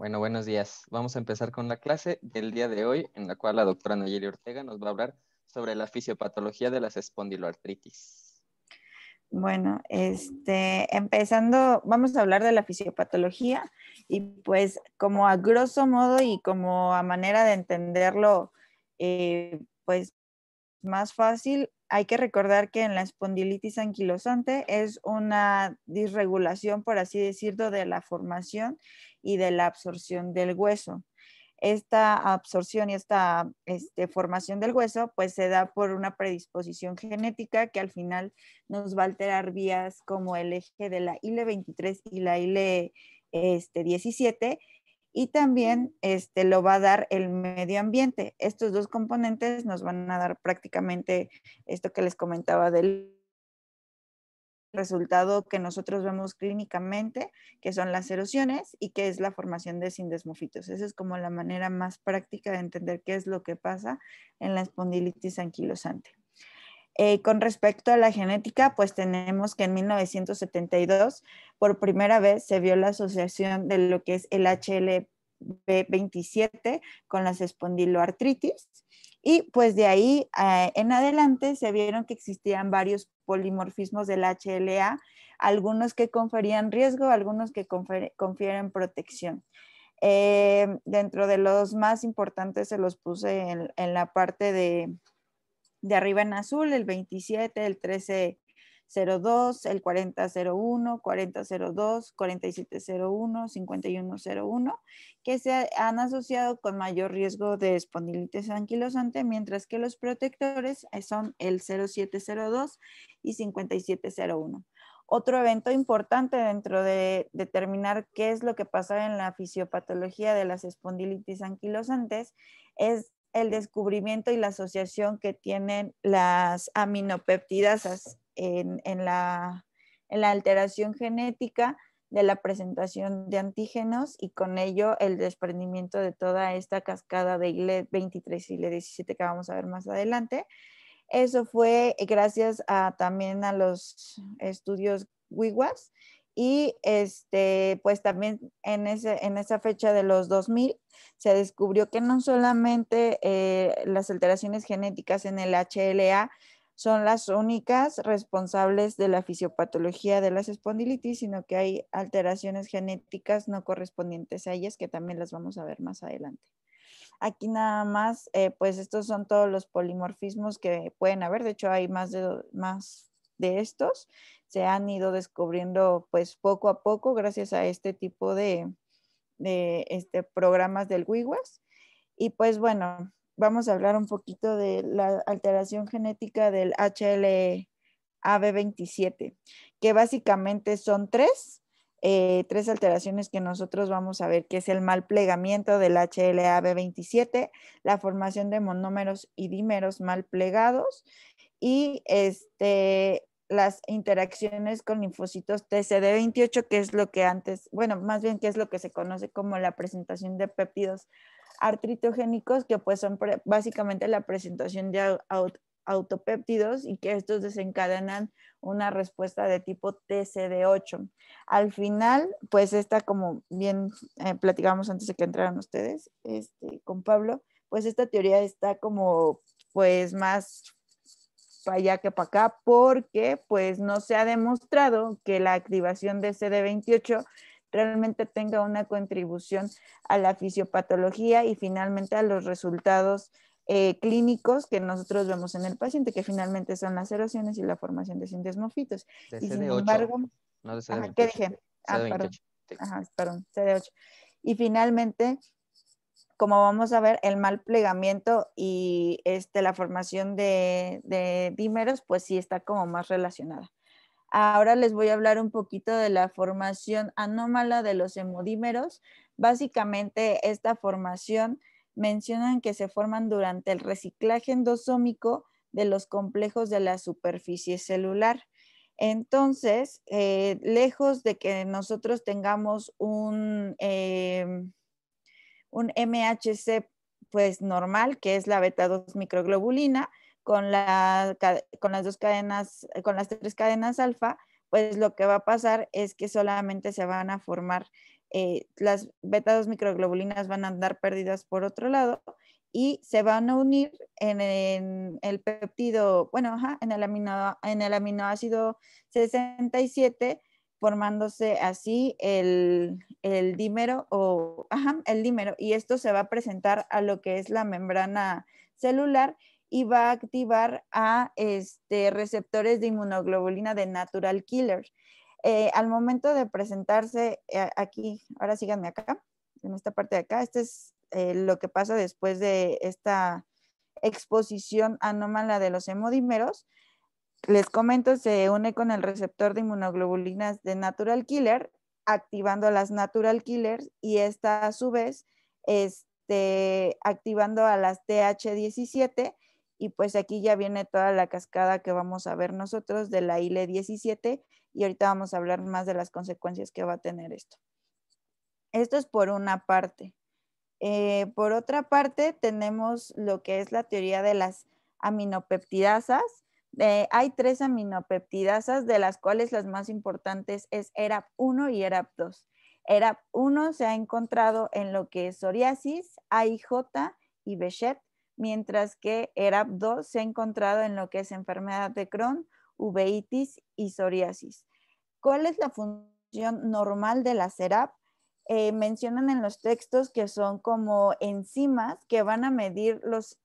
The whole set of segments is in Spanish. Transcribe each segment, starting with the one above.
Bueno, buenos días. Vamos a empezar con la clase del día de hoy, en la cual la doctora Nayeli Ortega nos va a hablar sobre la fisiopatología de las espondiloartritis. Bueno, empezando, vamos a hablar de la fisiopatología y pues como a grosso modo y como a manera de entenderlo, pues más fácil, hay que recordar que en la espondilitis anquilosante es una disregulación, por así decirlo, de la formación y de la absorción del hueso. Esta absorción y esta formación del hueso pues se da por una predisposición genética que al final nos va a alterar vías como el eje de la ILE23 y la ILE17 y también lo va a dar el medio ambiente. Estos dos componentes nos van a dar prácticamente esto que les comentaba del resultado que nosotros vemos clínicamente, que son las erosiones y que es la formación de sindesmofitos. Esa es como la manera más práctica de entender qué es lo que pasa en la espondilitis anquilosante. Con respecto a la genética, pues tenemos que en 1972 por primera vez se vio la asociación de lo que es el HLB27 con las espondiloartritis y pues de ahí en adelante se vieron que existían varios polimorfismos del HLA, algunos que conferían riesgo, algunos que confieren protección. Dentro de los más importantes se los puse en la parte de arriba en azul, el 27, el 1302, el 4001, 4002, 4701, 5101, que se han asociado con mayor riesgo de espondilitis anquilosante, mientras que los protectores son el 0702 y 5701. Otro evento importante dentro de determinar qué es lo que pasa en la fisiopatología de las espondilitis anquilosantes es el descubrimiento y la asociación que tienen las aminopeptidasas en la alteración genética de la presentación de antígenos y con ello el desprendimiento de toda esta cascada de ILE23 y ILE17 que vamos a ver más adelante. Eso fue gracias también a los estudios WIWAS y pues también en esa fecha de los 2000 se descubrió que no solamente las alteraciones genéticas en el HLA son las únicas responsables de la fisiopatología de las espondilitis, sino que hay alteraciones genéticas no correspondientes a ellas que también las vamos a ver más adelante. Aquí nada más, pues estos son todos los polimorfismos que pueden haber. De hecho, hay más de estos. Se han ido descubriendo pues poco a poco gracias a este tipo de programas del WIWAS. Y pues bueno, vamos a hablar un poquito de la alteración genética del HLA-B27, que básicamente son tres alteraciones que nosotros vamos a ver, que es el mal plegamiento del HLA-B27, la formación de monómeros y dímeros mal plegados y las interacciones con linfocitos TCD28, que es lo que antes, bueno, más bien que es lo que se conoce como la presentación de péptidos artritogénicos, que pues son básicamente la presentación de autopéptidos y que estos desencadenan una respuesta de tipo TCD8. Al final, pues esta, como bien platicamos antes de que entraran ustedes con Pablo, pues esta teoría está como pues más para allá que para acá porque pues no se ha demostrado que la activación de CD28 realmente tenga una contribución a la fisiopatología y finalmente a los resultados clínicos que nosotros vemos en el paciente, que finalmente son las erosiones y la formación de sindesmofitos. De Y sin CD8, embargo, no de ajá, ¿qué CD28. dije? Perdón. CD28. Sí. Ajá, perdón, CD8. Y finalmente, como vamos a ver, el mal plegamiento y la formación de dímeros, pues sí está como más relacionada. Ahora les voy a hablar un poquito de la formación anómala de los hemodímeros. Básicamente, esta formación mencionan que se forman durante el reciclaje endosómico de los complejos de la superficie celular. Entonces, lejos de que nosotros tengamos un MHC pues normal, que es la beta 2 microglobulina, con las dos cadenas, con las tres cadenas alfa, pues lo que va a pasar es que solamente se van a formar las beta 2 microglobulinas van a andar perdidas por otro lado y se van a unir en el péptido, bueno, ajá, en el aminoácido 67, formándose así el dímero o, ajá, el dímero, y esto se va a presentar a lo que es la membrana celular y va a activar a receptores de inmunoglobulina de natural killer. Al momento de presentarse aquí, ahora síganme acá, en esta parte de acá, este es lo que pasa después de esta exposición anómala de los hemodímeros. Les comento, se une con el receptor de inmunoglobulinas de natural killer, activando las natural killers y esta a su vez activando a las TH17 y pues aquí ya viene toda la cascada que vamos a ver nosotros de la ILE17 y ahorita vamos a hablar más de las consecuencias que va a tener esto. Esto es por una parte. Por otra parte, tenemos lo que es la teoría de las aminopeptidasas. Hay 3 aminopeptidasas, de las cuales las más importantes es ERAP1 y ERAP2. ERAP1 se ha encontrado en lo que es psoriasis, AIJ y Behçet, mientras que ERAP2 se ha encontrado en lo que es enfermedad de Crohn, uveitis y psoriasis. ¿Cuál es la función normal de la ERAP? Mencionan en los textos que son como enzimas que van a medir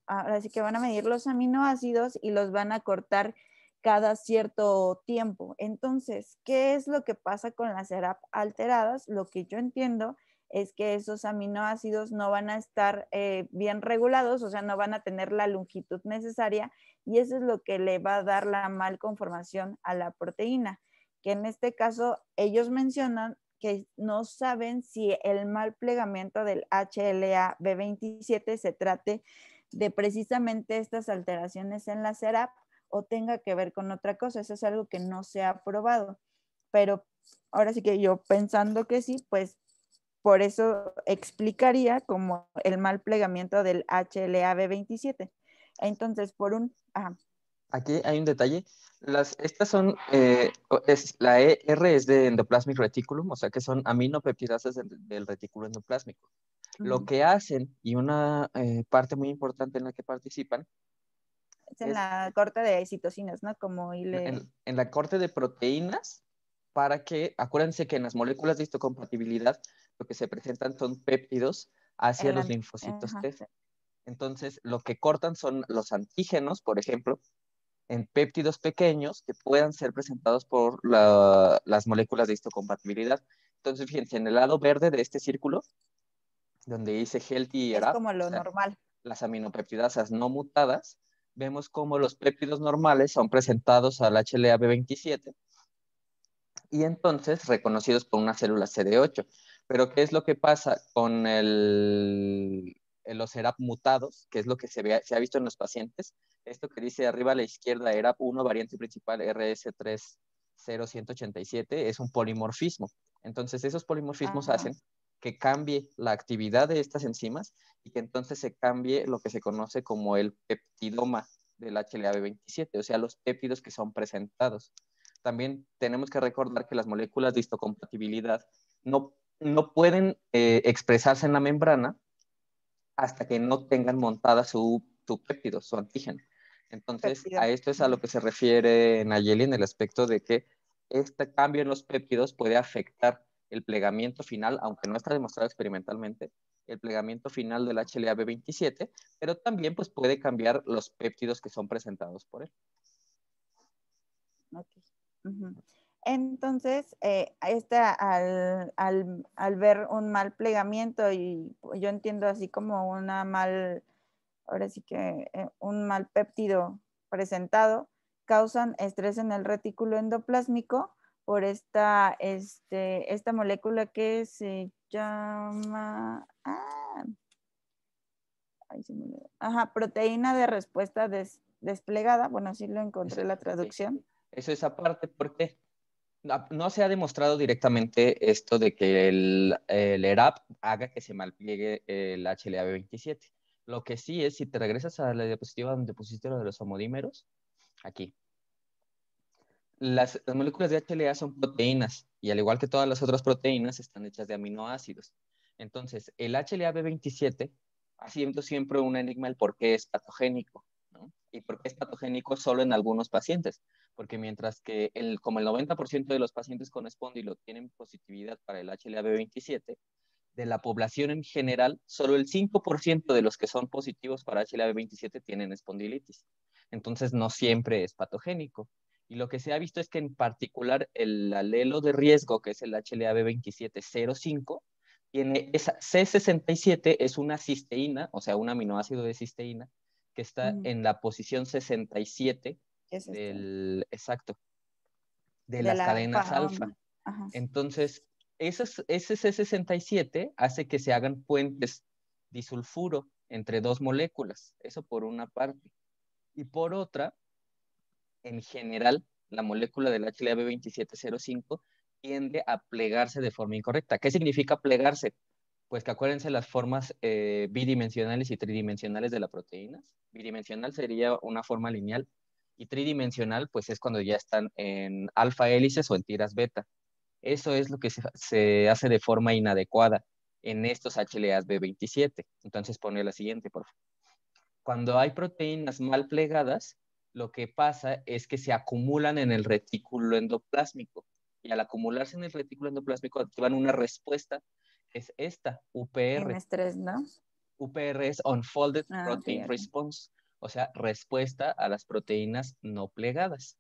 ahora sí que van a medir los aminoácidos y los van a cortar cada cierto tiempo. Entonces, ¿qué es lo que pasa con las ERAP alteradas? Lo que yo entiendo es que esos aminoácidos no van a estar bien regulados, o sea, no van a tener la longitud necesaria y eso es lo que le va a dar la malconformación a la proteína, que en este caso ellos mencionan que no saben si el mal plegamiento del HLA-B27 se trate de precisamente estas alteraciones en la ERAP o tenga que ver con otra cosa. Eso es algo que no se ha probado. Pero ahora sí que yo pensando que sí, pues por eso explicaría como el mal plegamiento del HLA-B27. Entonces, por un... Ajá. Aquí hay un detalle. Estas son, la R es de endoplasmic reticulum, o sea que son aminopeptidasas del retículo endoplásmico. Lo que hacen, y una parte muy importante en la que participan, es en la corte de citocinas, ¿no? Como en la corte de proteínas, para que, acuérdense que en las moléculas de histocompatibilidad lo que se presentan son péptidos hacia los linfocitos T. Entonces, lo que cortan son los antígenos, por ejemplo, en péptidos pequeños que puedan ser presentados por las moléculas de histocompatibilidad. Entonces, fíjense, en el lado verde de este círculo, donde dice healthy es ERAP, como lo o sea, normal. las aminopeptidasas no mutadas, vemos cómo los péptidos normales son presentados al HLA-B27 y entonces reconocidos por una célula CD8. Pero ¿qué es lo que pasa con los ERAP mutados? ¿Qué es lo que se ha visto en los pacientes? Esto que dice arriba a la izquierda, ERAP1, variante principal RS30187, es un polimorfismo. Entonces, esos polimorfismos hacen que cambie la actividad de estas enzimas y que entonces se cambie lo que se conoce como el peptidoma del HLA-B27, o sea, los péptidos que son presentados. También tenemos que recordar que las moléculas de histocompatibilidad no pueden expresarse en la membrana hasta que no tengan montada su péptido, su antígeno. Entonces, Péptido. a esto es a lo que se refiere Nayeli en el aspecto de que este cambio en los péptidos puede afectar el plegamiento final, aunque no está demostrado experimentalmente, el plegamiento final del HLA-B27, pero también pues, puede cambiar los péptidos que son presentados por él. Okay. Entonces, al ver un mal plegamiento y yo entiendo así como ahora sí que un mal péptido presentado, causan estrés en el retículo endoplásmico por esta molécula que se llama proteína de respuesta desplegada. Bueno, sí lo encontré la traducción. Eso es aparte porque no se ha demostrado directamente esto de que el ERAP haga que se malpliegue el HLA-B27. Lo que sí es, si te regresas a la diapositiva donde pusiste lo de los homodímeros, aquí. Las moléculas de HLA son proteínas y al igual que todas las otras proteínas están hechas de aminoácidos. Entonces, el HLA-B27 ha sido siempre un enigma el por qué es patogénico, ¿no? Y por qué es patogénico solo en algunos pacientes. Porque mientras que como el 90% de los pacientes con espóndilo tienen positividad para el HLA-B27, de la población en general, solo el 5% de los que son positivos para HLA-B27 tienen espondilitis. Entonces, no siempre es patogénico. Y lo que se ha visto es que en particular el alelo de riesgo, que es el HLA-B27.05, tiene esa C67, es una cisteína, o sea, un aminoácido de cisteína, que está en la posición 67 Es exacto, de de las la cadenas alfa. PAOMI. Ajá. Entonces, ese C67 hace que se hagan puentes disulfuro entre dos moléculas, eso por una parte. Y por otra, en general, la molécula del HLA-B27.05 tiende a plegarse de forma incorrecta. ¿Qué significa plegarse? Pues que acuérdense las formas bidimensionales y tridimensionales de las proteínas. Bidimensional sería una forma lineal y tridimensional pues es cuando ya están en alfa hélices o en tiras beta. Eso es lo que se hace de forma inadecuada en estos HLAs B27. Entonces pone la siguiente, por favor. Cuando hay proteínas mal plegadas, lo que pasa es que se acumulan en el retículo endoplásmico. Y al acumularse en el retículo endoplásmico activan una respuesta, que es esta, En UPR. estrés, ¿no? UPR es Unfolded Ah, ok, Protein ok. Response, o sea, respuesta a las proteínas no plegadas.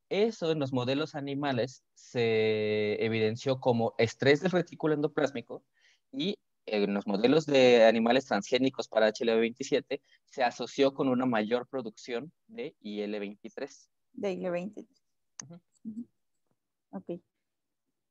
Eso en los modelos animales se evidenció como estrés del retículo endoplásmico y en los modelos de animales transgénicos para HLA-27 se asoció con una mayor producción de IL-23. De IG-20. Ujú. Ok.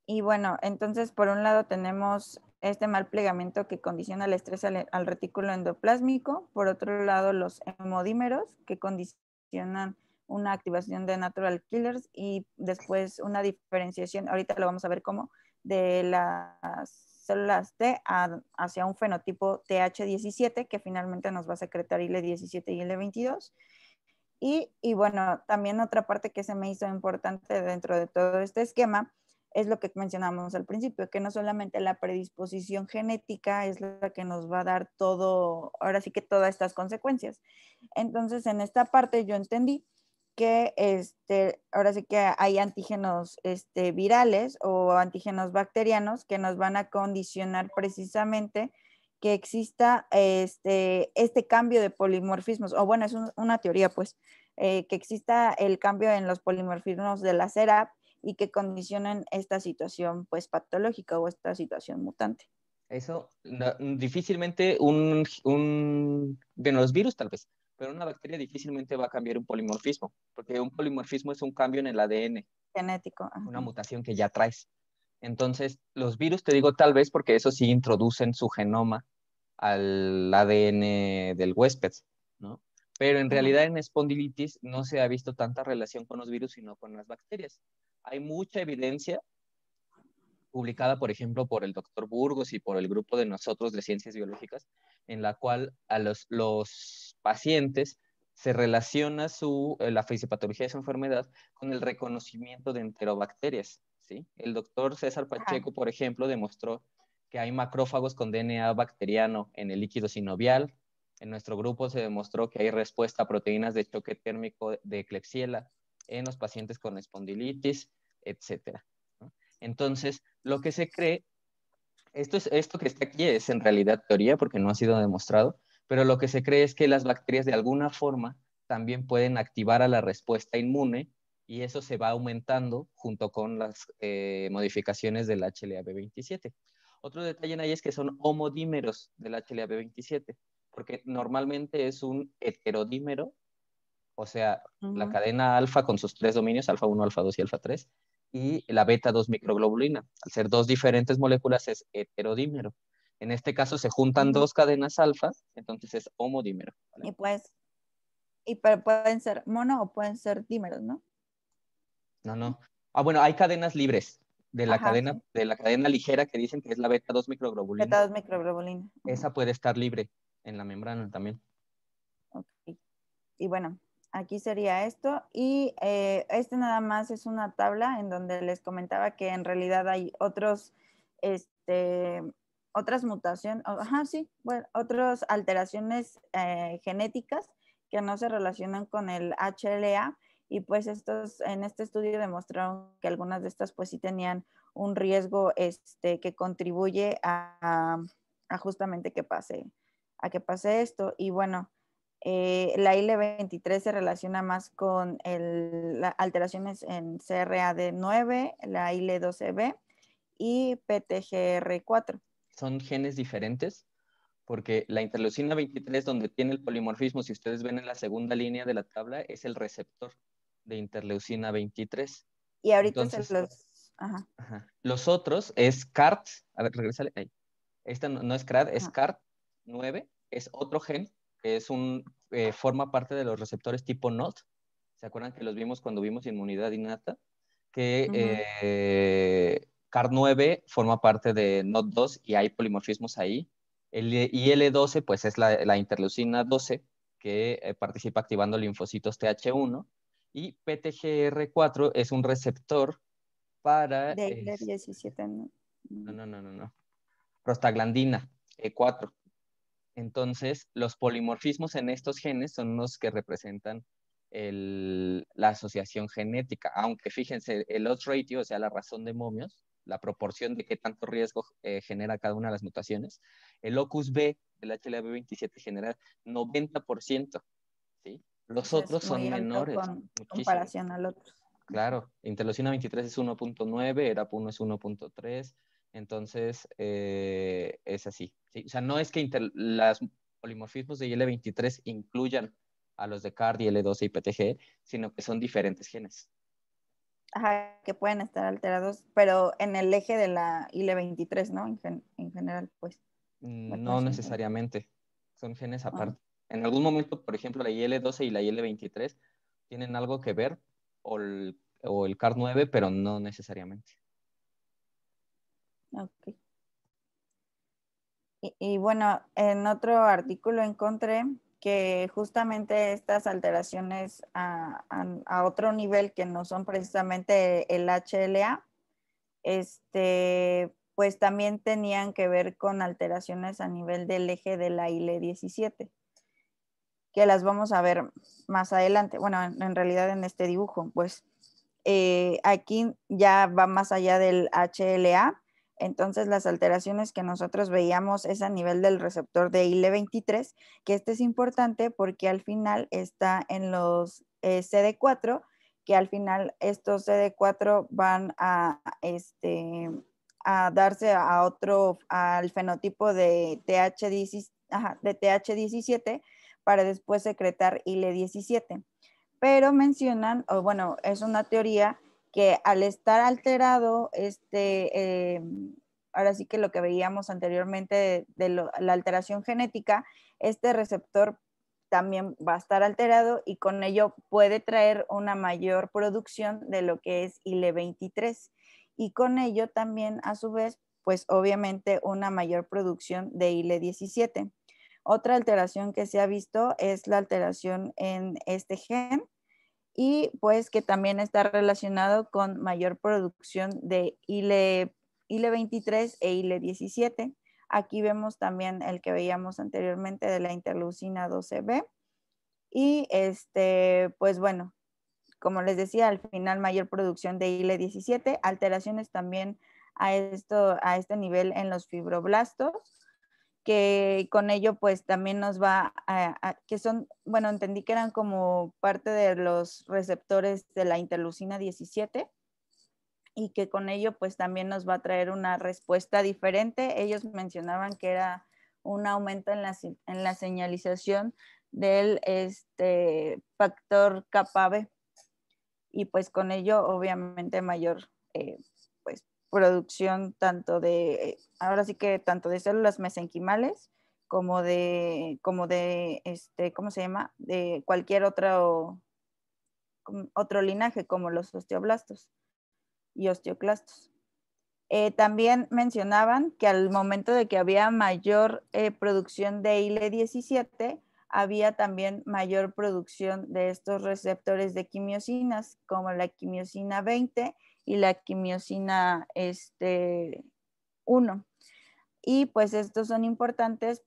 Y bueno, entonces por un lado tenemos este mal plegamiento que condiciona el estrés al retículo endoplásmico, por otro lado los hemodímeros que condicionan una activación de natural killers y después una diferenciación, ahorita lo vamos a ver cómo, de las células T hacia un fenotipo TH17 que finalmente nos va a secretar IL-17 y IL-22. Y bueno, también otra parte que se me hizo importante dentro de todo este esquema es lo que mencionamos al principio, que no solamente la predisposición genética es la que nos va a dar todo, ahora sí que todas estas consecuencias. Entonces, en esta parte yo entendí que ahora sí que hay antígenos virales o antígenos bacterianos que nos van a condicionar precisamente que exista este cambio de polimorfismos, o bueno, es una teoría pues, que exista el cambio en los polimorfismos de la CERAP y que condicionen esta situación pues patológica o esta situación mutante. Eso difícilmente bueno, los virus tal vez, pero una bacteria difícilmente va a cambiar un polimorfismo, porque un polimorfismo es un cambio en el ADN, Genético. Ajá. una mutación que ya traes. Entonces, los virus, te digo tal vez porque eso sí introducen su genoma al ADN del huésped, ¿no? Pero en Ajá. realidad en espondilitis no se ha visto tanta relación con los virus, sino con las bacterias. Hay mucha evidencia publicada, por ejemplo, por el doctor Burgos y por el grupo de nosotros de ciencias biológicas, en la cual a los pacientes se relaciona la fisiopatología de su enfermedad con el reconocimiento de enterobacterias, ¿sí? El doctor César Ajá. Pacheco, por ejemplo, demostró que hay macrófagos con DNA bacteriano en el líquido sinovial. En nuestro grupo se demostró que hay respuesta a proteínas de choque térmico de Klebsiella en los pacientes con espondilitis, etcétera, ¿no? Entonces, lo que se cree, esto que está aquí es en realidad teoría porque no ha sido demostrado, pero lo que se cree es que las bacterias de alguna forma también pueden activar a la respuesta inmune y eso se va aumentando junto con las modificaciones del HLA-B27. Otro detalle ahí es que son homodímeros del HLA-B27, porque normalmente es un heterodímero, o sea, la Uh-huh. cadena alfa con sus tres dominios, alfa 1, alfa 2 y alfa 3, y la beta 2 microglobulina. Al ser dos diferentes moléculas es heterodímero. En este caso se juntan Uh-huh. dos cadenas alfa, entonces es homodímero, ¿vale? Y pues, pueden ser mono o pueden ser dímeros, ¿no? No, no. Ah, bueno, hay cadenas libres Ajá, sí. de la cadena ligera que dicen que es la beta 2 microglobulina. Beta 2 microglobulina. Uh-huh. Esa puede estar libre en la membrana también. Ok. Y bueno, aquí sería esto. Y este nada más es una tabla en donde les comentaba que en realidad hay otros, otras mutaciones, sí, bueno, otras alteraciones genéticas que no se relacionan con el HLA. Y pues en este estudio demostraron que algunas de estas pues sí tenían un riesgo que contribuye a justamente a que pase esto. Y bueno, la IL-23 se relaciona más con las alteraciones en CRAD9, la IL-12B y PTGR4. Son genes diferentes porque la interleucina 23, donde tiene el polimorfismo, si ustedes ven en la segunda línea de la tabla, es el receptor de interleucina 23. Y ahorita Entonces, Ajá. Los otros es CART, a ver, regresale ahí. Esta no es CRAD, es CART9, es otro gen, que es forma parte de los receptores tipo NOT. ¿Se acuerdan que los vimos cuando vimos inmunidad innata? Que CART9 forma parte de NOT2 y hay polimorfismos ahí. El IL-12, pues es la interleucina 12 que participa activando linfocitos TH1 y PTGR4 es un receptor para... De IL-17, ¿no? No. Prostaglandina E4. Entonces, los polimorfismos en estos genes son los que representan la asociación genética, aunque fíjense, el odds ratio, o sea, la razón de momios, la proporción de qué tanto riesgo genera cada una de las mutaciones, el locus B del HLA-B27 genera 90%, ¿sí? Los Entonces, otros es muy son alto menores, con muchísimo. comparación al otro. Claro, interleucina 23 es 1.9, ERAP1 es 1.3, entonces es así, ¿sí? O sea, no es que los polimorfismos de IL-23 incluyan a los de CARD, IL-12 y PTG, sino que son diferentes genes. Ajá, que pueden estar alterados, pero en el eje de la IL-23, ¿no? En general, pues. No necesariamente, son genes aparte. En algún momento, por ejemplo, la IL-12 y la IL-23 tienen algo que ver, o el CARD9, pero no necesariamente. Ok. Y bueno, en otro artículo encontré que justamente estas alteraciones a otro nivel que no son precisamente el HLA, pues también tenían que ver con alteraciones a nivel del eje de la IL-17, que las vamos a ver más adelante. Bueno, en realidad en este dibujo, pues aquí ya va más allá del HLA. Entonces, las alteraciones que nosotros veíamos es a nivel del receptor de IL-23, que este es importante porque al final está en los CD4, que al final estos CD4 van a darse al fenotipo de TH17 para después secretar IL-17. Pero mencionan, o bueno, es una teoría que al estar alterado, ahora sí que lo que veíamos anteriormente de la alteración genética, este receptor también va a estar alterado y con ello puede traer una mayor producción de lo que es IL-23 y con ello también a su vez, pues obviamente una mayor producción de IL-17. Otra alteración que se ha visto es la alteración en este gen y pues que también está relacionado con mayor producción de IL-23 e IL-17. Aquí vemos también el que veíamos anteriormente de la interleucina 12B. Y pues bueno, como les decía, al final mayor producción de IL-17, alteraciones también a este nivel en los fibroblastos, que con ello pues también nos va que son, bueno, entendí que eran como parte de los receptores de la interleucina 17 y que con ello pues también nos va a traer una respuesta diferente. Ellos mencionaban que era un aumento en la señalización del factor kappa B y pues con ello obviamente mayor pues producción tanto ahora sí que tanto de células mesenquimales como de ¿cómo se llama? De cualquier otro linaje como los osteoblastos y osteoclastos. También mencionaban que al momento de que había mayor producción de IL-17, había también mayor producción de estos receptores de quimiosinas, como la quimiosina 20 y la quimiosina 1. Y pues estos son importantes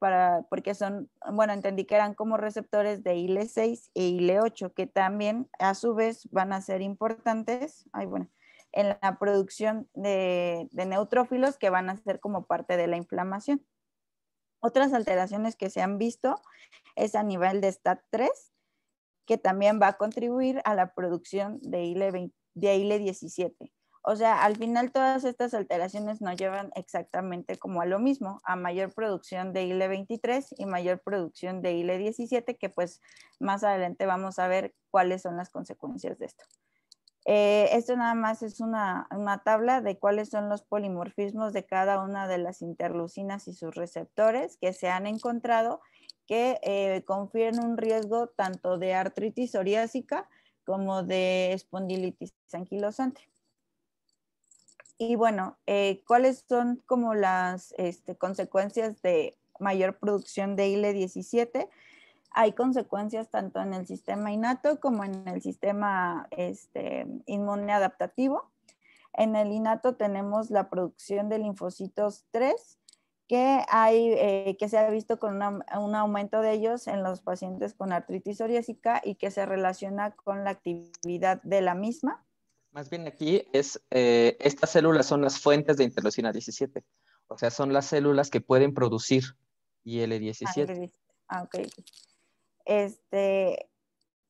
porque son, bueno, entendí que eran como receptores de IL-6 e IL-8, que también a su vez van a ser importantes, en la producción de neutrófilos que van a ser como parte de la inflamación. Otras alteraciones que se han visto es a nivel de STAT3, que también va a contribuir a la producción de IL-17. O sea, al final todas estas alteraciones nos llevan exactamente como a lo mismo, a mayor producción de IL-23 y mayor producción de IL-17, que pues más adelante vamos a ver cuáles son las consecuencias de esto. Esto nada más es una tabla de cuáles son los polimorfismos de cada una de las interleucinas y sus receptores que se han encontrado que confieren un riesgo tanto de artritis psoriásica como de espondilitis anquilosante. Y bueno, ¿cuáles son como las consecuencias de mayor producción de IL-17? Hay consecuencias tanto en el sistema innato como en el sistema inmune adaptativo. En el innato tenemos la producción de linfocitos 3, que se ha visto con un aumento de ellos en los pacientes con artritis psoriásica y que se relaciona con la actividad de la misma. Más bien aquí estas células son las fuentes de interleucina 17, o sea, son las células que pueden producir IL-17. Ok.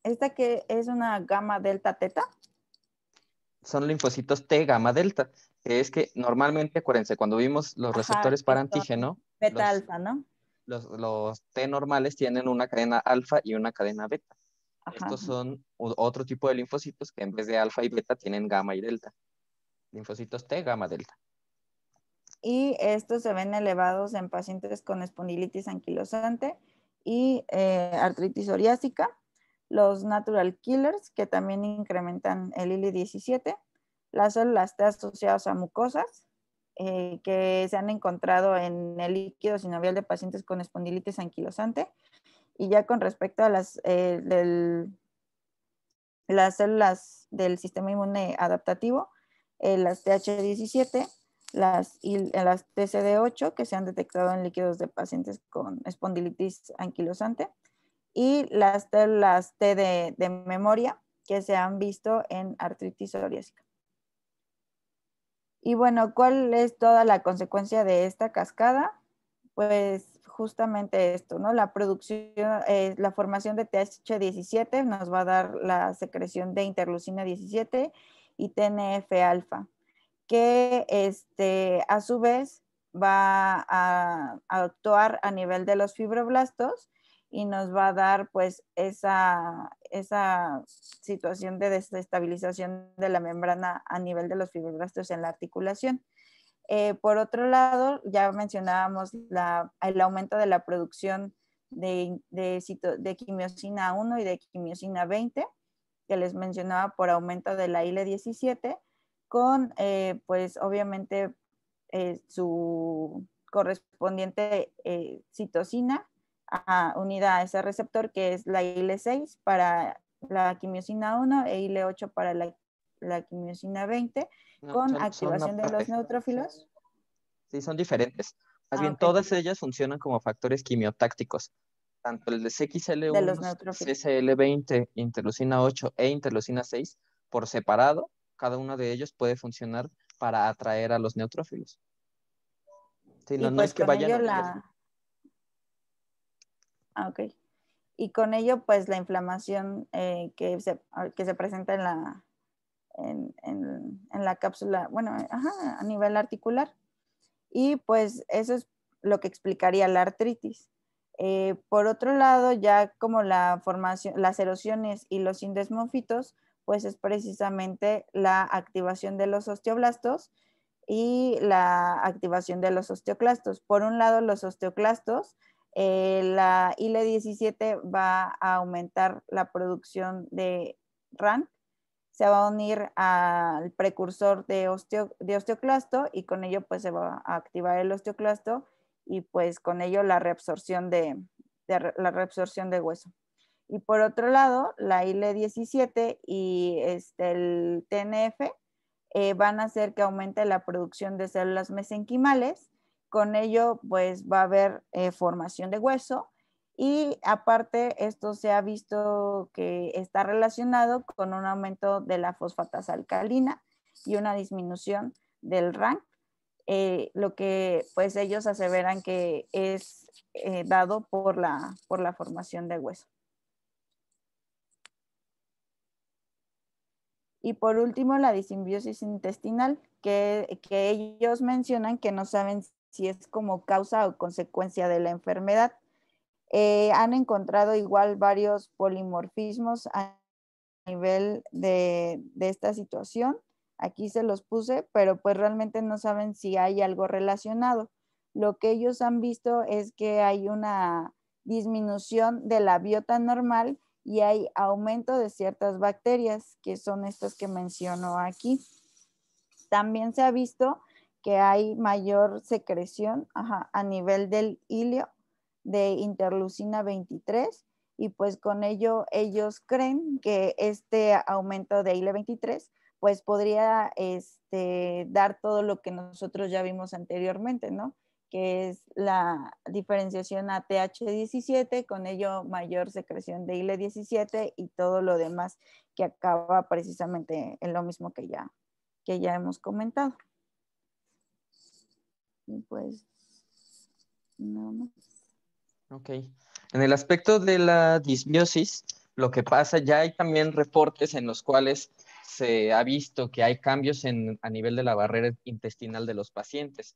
Esta que es una gamma delta teta. Son linfocitos T gamma delta, que es que normalmente, acuérdense, cuando vimos los receptores para antígeno, beta alfa, ¿no? Los T normales tienen una cadena alfa y una cadena beta. Estos son otro tipo de linfocitos que en vez de alfa y beta tienen gamma y delta. Linfocitos T gamma delta. Y estos se ven elevados en pacientes con espondilitis anquilosante y artritis psoriásica. Los natural killers, que también incrementan el IL-17. Las células T asociadas a mucosas, que se han encontrado en el líquido sinovial de pacientes con espondilitis anquilosante. Y ya con respecto a las células del sistema inmune adaptativo, las TH17, las TCD8, que se han detectado en líquidos de pacientes con espondilitis anquilosante, y las células T de memoria, que se han visto en artritis psoriásica. Y bueno, ¿cuál es toda la consecuencia de esta cascada? Pues justamente esto, ¿no? La producción, la formación de TH17 nos va a dar la secreción de interleucina 17 y TNF-alfa, que a su vez va a actuar a nivel de los fibroblastos y nos va a dar pues esa situación de desestabilización de la membrana a nivel de los fibroblastos en la articulación. Por otro lado, ya mencionábamos el aumento de la producción de quimiosina 1 y de quimiosina 20, que les mencionaba por aumento de la IL-17, con pues obviamente su correspondiente citosina unida a ese receptor que es la IL-6 para la quimiosina 1 e IL-8 para la quimiosina 20, No, con son activación de los aparte. neutrófilos. Sí, son diferentes. Más bien, Okay. todas ellas funcionan como factores quimiotácticos. Tanto el de De los CXL1, neutrófilos. CCL20, interleucina 8 e interleucina 6, por separado, cada uno de ellos puede funcionar para atraer a los neutrófilos. Sí, Y no pues es que con vayan ello unidos. Ok. Y con ello, pues la inflamación que se presenta en la cápsula, bueno, a nivel articular. Y pues eso es lo que explicaría la artritis. Por otro lado, ya como la formación, las erosiones y los indesmofitos, pues es precisamente la activación de los osteoblastos y la activación de los osteoclastos. Por un lado, los osteoclastos, la IL-17 va a aumentar la producción de RAN, se va a unir al precursor de osteoclasto y con ello pues se va a activar el osteoclasto y pues con ello la reabsorción de la reabsorción de hueso. Y por otro lado, la IL-17 y el TNF van a hacer que aumente la producción de células mesenquimales. Con ello, pues va a haber formación de hueso. Y aparte, esto se ha visto que está relacionado con un aumento de la fosfatasa alcalina y una disminución del RANK, lo que pues ellos aseveran que es dado por la formación de hueso. Y por último, la disimbiosis intestinal, que ellos mencionan que no saben si es como causa o consecuencia de la enfermedad. Han encontrado igual varios polimorfismos a nivel de esta situación. Aquí se los puse, pero pues realmente no saben si hay algo relacionado. Lo que ellos han visto es que hay una disminución de la biota normal y hay aumento de ciertas bacterias, que son estas que menciono aquí. También se ha visto que hay mayor secreción a nivel del hilio de interleucina 23 y pues con ello ellos creen que este aumento de IL-23 pues podría dar todo lo que nosotros ya vimos anteriormente, ¿no? Que es la diferenciación a TH17, con ello mayor secreción de IL-17 y todo lo demás que acaba precisamente en lo mismo que ya hemos comentado. Y pues, nada más. Ok. En el aspecto de la disbiosis, lo que pasa, ya hay también reportes en los cuales se ha visto que hay cambios a nivel de la barrera intestinal de los pacientes.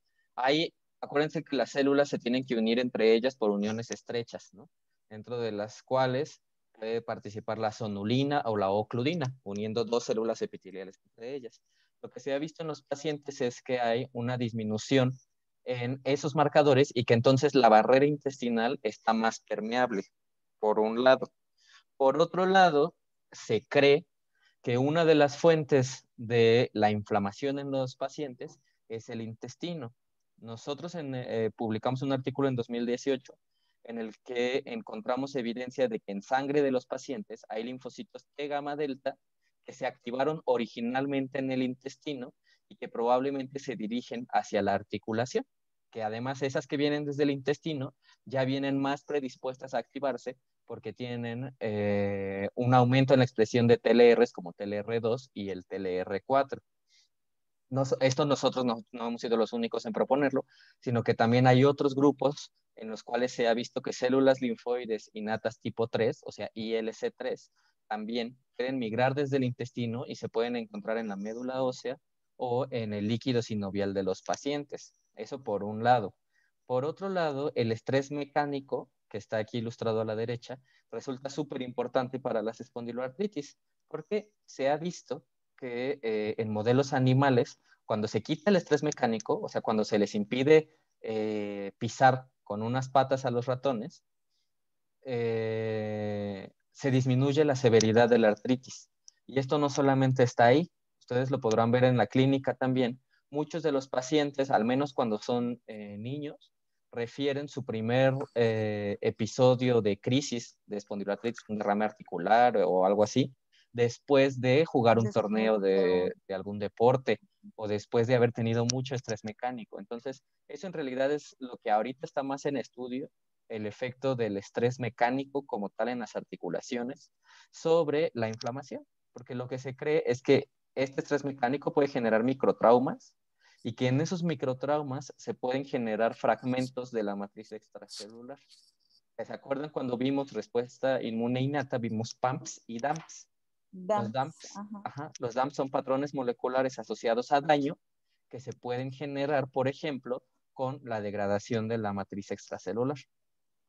Acuérdense que las células se tienen que unir entre ellas por uniones estrechas, ¿no? Dentro de las cuales puede participar la sonulina o la ocludina, uniendo dos células epiteliales entre ellas. Lo que se ha visto en los pacientes es que hay una disminución en esos marcadores y que entonces la barrera intestinal está más permeable, por un lado. Por otro lado, se cree que una de las fuentes de la inflamación en los pacientes es el intestino. Nosotros publicamos un artículo en 2018 en el que encontramos evidencia de que en sangre de los pacientes hay linfocitos T gamma delta que se activaron originalmente en el intestino y que probablemente se dirigen hacia la articulación, que además esas que vienen desde el intestino ya vienen más predispuestas a activarse porque tienen un aumento en la expresión de TLRs como TLR2 y el TLR4. Esto nosotros no hemos sido los únicos en proponerlo, sino que también hay otros grupos en los cuales se ha visto que células linfoides innatas tipo 3, o sea, ILC3, también pueden migrar desde el intestino y se pueden encontrar en la médula ósea o en el líquido sinovial de los pacientes. Eso por un lado. Por otro lado, el estrés mecánico, que está aquí ilustrado a la derecha, resulta súper importante para las espondiloartritis, porque se ha visto que en modelos animales, cuando se quita el estrés mecánico, o sea, cuando se les impide pisar con unas patas a los ratones, se disminuye la severidad de la artritis. Y esto no solamente está ahí, ustedes lo podrán ver en la clínica también. Muchos de los pacientes, al menos cuando son niños, refieren su primer episodio de crisis de espondiloartritis, un derrame articular o algo así, después de jugar un torneo de algún deporte o después de haber tenido mucho estrés mecánico. Entonces, eso en realidad es lo que ahorita está más en estudio, el efecto del estrés mecánico como tal en las articulaciones sobre la inflamación, porque lo que se cree es que este estrés mecánico puede generar microtraumas y que en esos microtraumas se pueden generar fragmentos de la matriz extracelular. ¿Se acuerdan cuando vimos respuesta inmune innata? Vimos PAMPs y DAMPs. Los DAMPs son patrones moleculares asociados a daño que se pueden generar, por ejemplo, con la degradación de la matriz extracelular.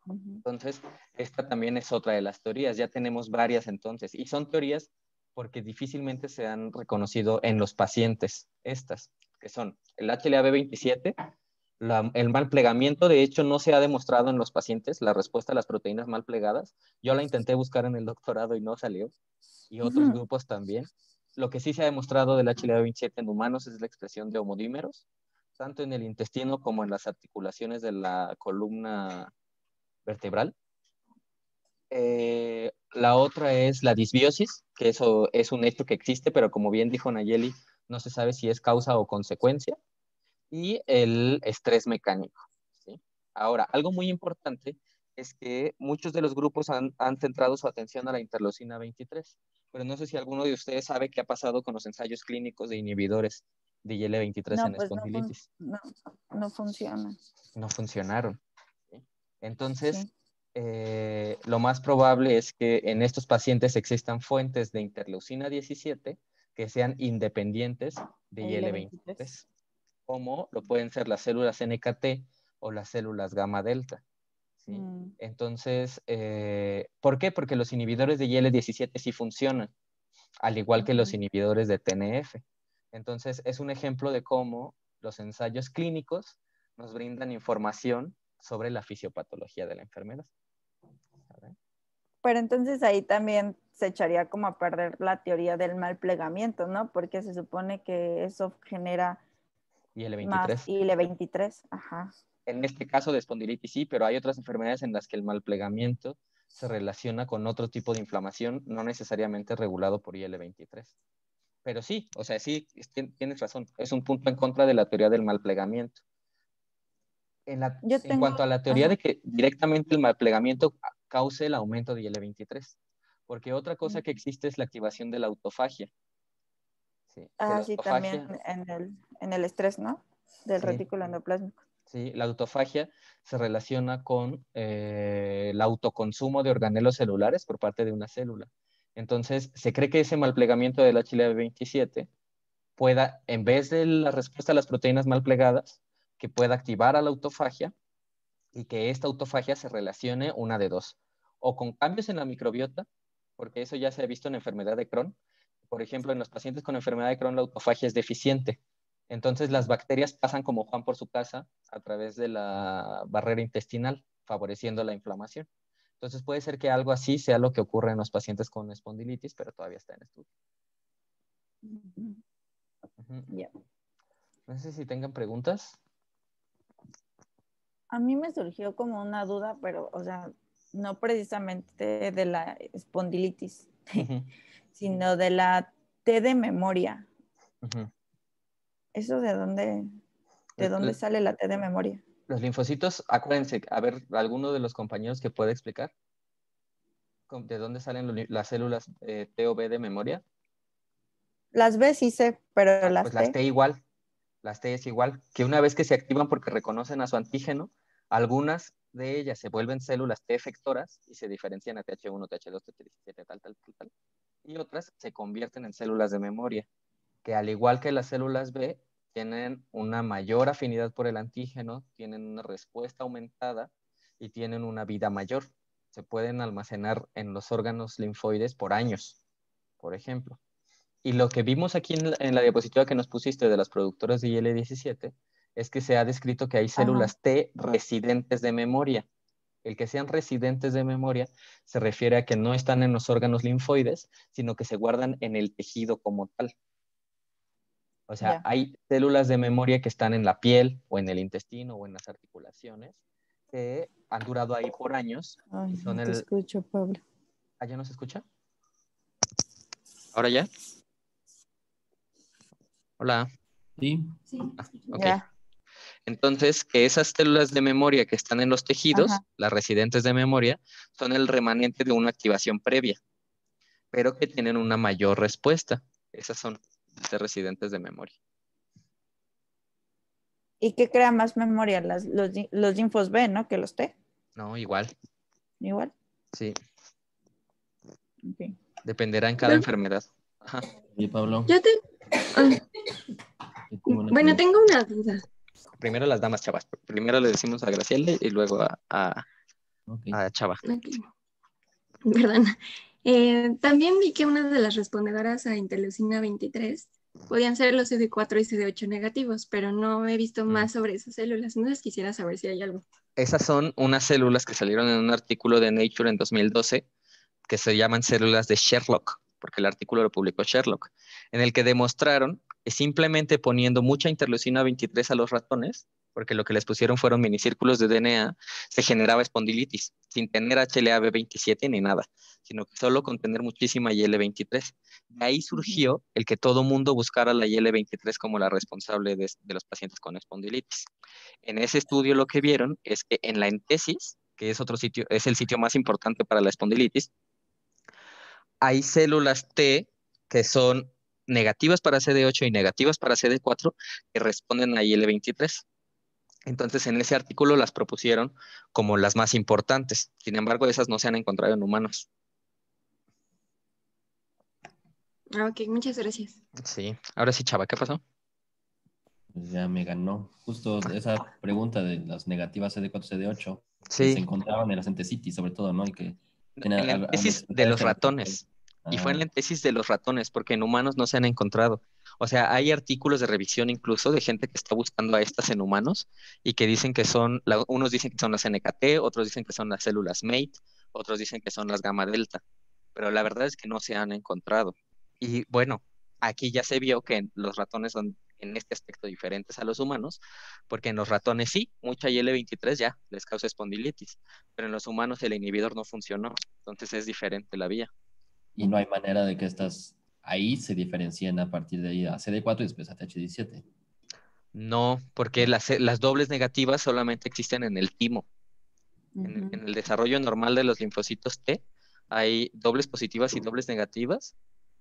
Entonces, esta también es otra de las teorías. Ya tenemos varias entonces. Y son teorías porque difícilmente se han reconocido en los pacientes estas, que son el HLA-B27, el mal plegamiento. De hecho, no se ha demostrado en los pacientes la respuesta a las proteínas mal plegadas. Yo la intenté buscar en el doctorado y no salió. Y otros grupos también. Lo que sí se ha demostrado del HLA-B27 en humanos es la expresión de homodímeros, tanto en el intestino como en las articulaciones de la columna vertebral. La otra es la disbiosis, que eso es un hecho que existe, pero como bien dijo Nayeli, no se sabe si es causa o consecuencia. Y el estrés mecánico, ¿sí? Ahora, algo muy importante es que muchos de los grupos han centrado su atención a la interleucina 23, pero no sé si alguno de ustedes sabe qué ha pasado con los ensayos clínicos de inhibidores de IL-23 No, en pues espondilitis. no funciona. No funcionaron, ¿sí? Entonces, Sí. lo más probable es que en estos pacientes existan fuentes de interleucina 17 que sean independientes de IL-23. IL-23, como lo pueden ser las células NKT o las células gamma delta, ¿sí? Entonces, ¿por qué? Porque los inhibidores de IL-17 sí funcionan, al igual que los inhibidores de TNF. Entonces, es un ejemplo de cómo los ensayos clínicos nos brindan información sobre la fisiopatología de la enfermedad. Pero entonces ahí también se echaría como a perder la teoría del mal plegamiento, ¿no? Porque se supone que eso genera más IL-23. IL-23. Ajá. En este caso de espondilitis sí, pero hay otras enfermedades en las que el malplegamiento se relaciona con otro tipo de inflamación, no necesariamente regulado por IL-23. Pero sí, o sea, sí, tienes razón, es un punto en contra de la teoría del malplegamiento. En cuanto a la teoría de que directamente el malplegamiento cause el aumento de IL-23, porque otra cosa que existe es la activación de la autofagia. Sí, que la Sí, también autofagia, en el estrés, ¿no? Del sí, retículo endoplásmico. ¿sí? La autofagia se relaciona con el autoconsumo de organelos celulares por parte de una célula. Entonces, se cree que ese malplegamiento del HLA-27 pueda, en vez de la respuesta a las proteínas mal plegadas, que pueda activar a la autofagia y que esta autofagia se relacione una de dos, o con cambios en la microbiota, porque eso ya se ha visto en enfermedad de Crohn. Por ejemplo, en los pacientes con enfermedad de Crohn la autofagia es deficiente. Entonces las bacterias pasan como Juan por su casa a través de la barrera intestinal, favoreciendo la inflamación. Entonces puede ser que algo así sea lo que ocurre en los pacientes con espondilitis, pero todavía está en estudio. Yeah. No sé si tengan preguntas. A mí me surgió como una duda, pero, o sea, no precisamente de la espondilitis, sino de la T de memoria. ¿Eso de dónde sale la T de memoria? Los linfocitos, acuérdense, a ver, ¿alguno de los compañeros que puede explicar de dónde salen las células T o B de memoria? Las B sí sé, pero las Pues las T. T igual, las T es igual, que una vez que se activan porque reconocen a su antígeno, algunas de ellas se vuelven células T efectoras y se diferencian a TH1, TH2, TH17, tal, y otras se convierten en células de memoria, que al igual que las células B, tienen una mayor afinidad por el antígeno, tienen una respuesta aumentada y tienen una vida mayor. Se pueden almacenar en los órganos linfoides por años, por ejemplo. Y lo que vimos aquí en la diapositiva que nos pusiste de las productoras de IL-17 es que se ha descrito que hay células T residentes de memoria. El que sean residentes de memoria se refiere a que no están en los órganos linfoides, sino que se guardan en el tejido como tal. O sea, hay células de memoria que están en la piel o en el intestino o en las articulaciones que han durado ahí por años. Ay, Son no te escucho, Pablo. ¿Ah, ya no se escucha? ¿Ahora ya? Hola. Sí. Ok. Ya. Entonces, que esas células de memoria que están en los tejidos, las residentes de memoria, son el remanente de una activación previa, pero que tienen una mayor respuesta. Esas son las residentes de memoria. ¿Y qué crea más memoria? Los linfos B, ¿no? Que los T. No, igual. Igual. Sí. Okay. Dependerá en cada enfermedad. Ajá. Oye, Pablo. Bueno, tengo una duda. Primero las damas, chavas. Primero le decimos a Graciela y luego a Chava. Okay. Perdón. También vi que una de las respondedoras a interleucina 23 podían ser los CD4 y CD8 negativos, pero no he visto más sobre esas células. Entonces quisiera saber si hay algo. Esas son unas células que salieron en un artículo de Nature en 2012 que se llaman células de Sherlock, porque el artículo lo publicó Sherlock, en el que demostraron simplemente poniendo mucha interleucina 23 a los ratones, porque lo que les pusieron fueron minicírculos de DNA, se generaba espondilitis, sin tener HLA-B27 ni nada, sino que solo con tener muchísima IL-23. De ahí surgió el que todo mundo buscara la IL-23 como la responsable de los pacientes con espondilitis. En ese estudio lo que vieron es que en la entesis, que es otro sitio, es el sitio más importante para la espondilitis, hay células T que son negativas para CD8 y negativas para CD4 que responden a IL-23. Entonces, en ese artículo las propusieron como las más importantes. Sin embargo, esas no se han encontrado en humanos. Ok, muchas gracias. Sí. Ahora sí, Chava, ¿qué pasó? Pues ya me ganó. Justo esa pregunta de las negativas CD4, CD8, que se Sí, encontraban en las entecitis, sobre todo, ¿no? Y que en la entesis de los ratones. Y fue en la entesis de los ratones, porque en humanos no se han encontrado. O sea, hay artículos de revisión incluso de gente que está buscando a estas en humanos y que dicen que son, unos dicen que son las NKT, otros dicen que son las células MATE, otros dicen que son las gamma delta, pero la verdad es que no se han encontrado. Y bueno, aquí ya se vio que los ratones son en este aspecto diferentes a los humanos, porque en los ratones sí, mucha IL-23 ya les causa espondilitis, pero en los humanos el inhibidor no funcionó, entonces es diferente la vía. y no hay manera de que estas ahí se diferencien a partir de ahí a CD4 y después a TH17. No, porque las dobles negativas solamente existen en el timo. En el desarrollo normal de los linfocitos T hay dobles positivas y dobles negativas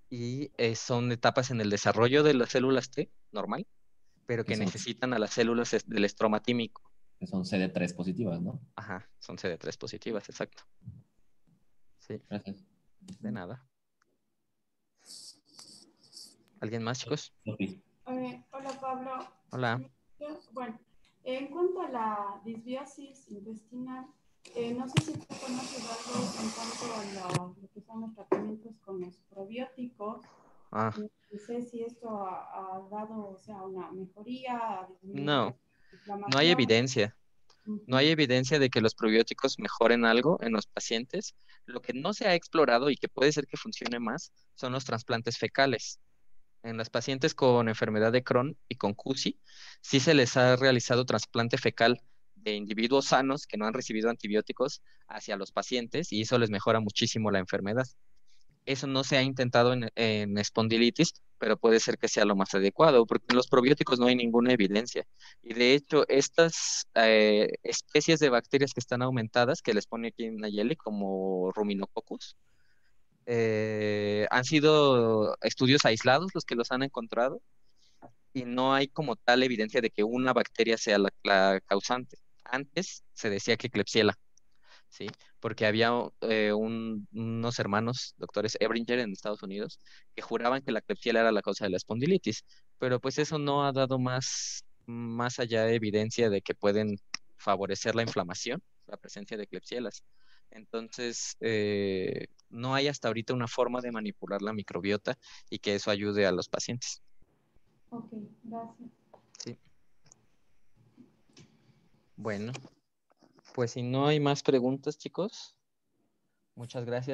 y son etapas en el desarrollo de las células T normal, pero que Que son, necesitan a las células del estroma tímico. que son CD3 positivas, ¿no? Ajá, son CD3 positivas, exacto. Sí, Gracias. de nada. ¿Alguien más, chicos? Sofi. Hola Pablo. Hola. Bueno, en cuanto a la disbiosis intestinal, no sé si tú conoces algo en cuanto a lo que son los tratamientos con los probióticos. Ah, No sé si esto ha dado, o sea, una mejoría, ha disminuido no, la no hay inflamación. evidencia. No hay Ujú. evidencia de que los probióticos mejoren algo en los pacientes. Lo que no se ha explorado y que puede ser que funcione más son los trasplantes fecales. En las pacientes con enfermedad de Crohn y con CUSI, sí se les ha realizado trasplante fecal de individuos sanos que no han recibido antibióticos hacia los pacientes y eso les mejora muchísimo la enfermedad. Eso no se ha intentado en espondilitis, pero puede ser que sea lo más adecuado, porque en los probióticos no hay ninguna evidencia. Y de hecho, estas especies de bacterias que están aumentadas, que les pone aquí en Nayeli, como Ruminococcus, han sido estudios aislados los que los han encontrado y no hay como tal evidencia de que una bacteria sea la causante. Antes se decía que Klebsiella, ¿sí? Porque había unos hermanos, doctores Ebringer en Estados Unidos, que juraban que la Klebsiella era la causa de la espondilitis, pero pues eso no ha dado más allá de evidencia de que pueden favorecer la inflamación, la presencia de Klebsielas. Entonces, no hay hasta ahorita una forma de manipular la microbiota y que eso ayude a los pacientes. Ok, gracias. Sí. Bueno, pues si no hay más preguntas, chicos, muchas gracias.